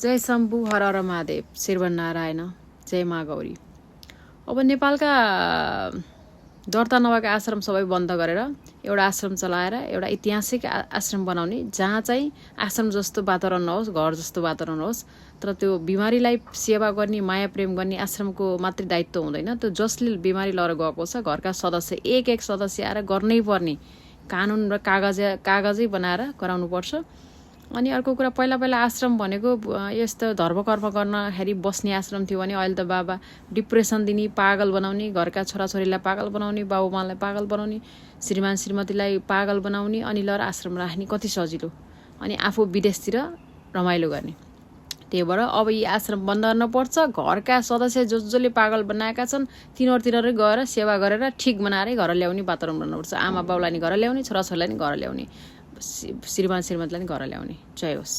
जय शम्भु हर हर महादेव श्रीवन नारायण जय मा गौरी। अब नेपालका दर्ता नभएका आश्रम सबै बन्द गरेर एउटा आश्रम चलाएर एउटा ऐतिहासिक आश्रम बनाउने, जहाँ चाहिँ आश्रम जस्तो वातावरण नहोस्, घर जस्तो वातावरण होस्, तर त्यो बिमारीलाई सेवा गर्ने, माया प्रेम गर्ने आश्रमको मात्रै दायित्व हुँदैन। त्यो जसले बिमारी लिएर गएको छ, घरका सदस्य एक सदस्य आएर गर्नै पर्ने कानुन र कागजै बनाएर गराउनुपर्छ। अनि अर्को कुरा, पहिला आश्रम भनेको यस्तो धर्मकर्म गर्नखेरि बस्ने आश्रम थियो भने अहिले त बाबा डिप्रेसन दिने, पागल बनाउने, घरका छोराछोरीलाई पागल बनाउने, बाबुमालाई पागल बनाउने, श्रीमान श्रीमतीलाई पागल बनाउने, अनि लर आश्रम राख्ने कति सजिलो, अनि आफू विदेशतिर रमाइलो गर्ने। त्यही भएर अब यी आश्रम बन्द गर्नुपर्छ। घरका सदस्य जसले पागल बनाएका छन् तिनीहरू गएर सेवा गरेर ठिक बनाएरै घर ल्याउने वातावरण बनाउनुपर्छ। आमा बाउलाई नि घर ल्याउने, छोराछोरीलाई नि घर ल्याउने, श्रीमान श्रीमतीलाई नि घर ल्याउने। जय होस्।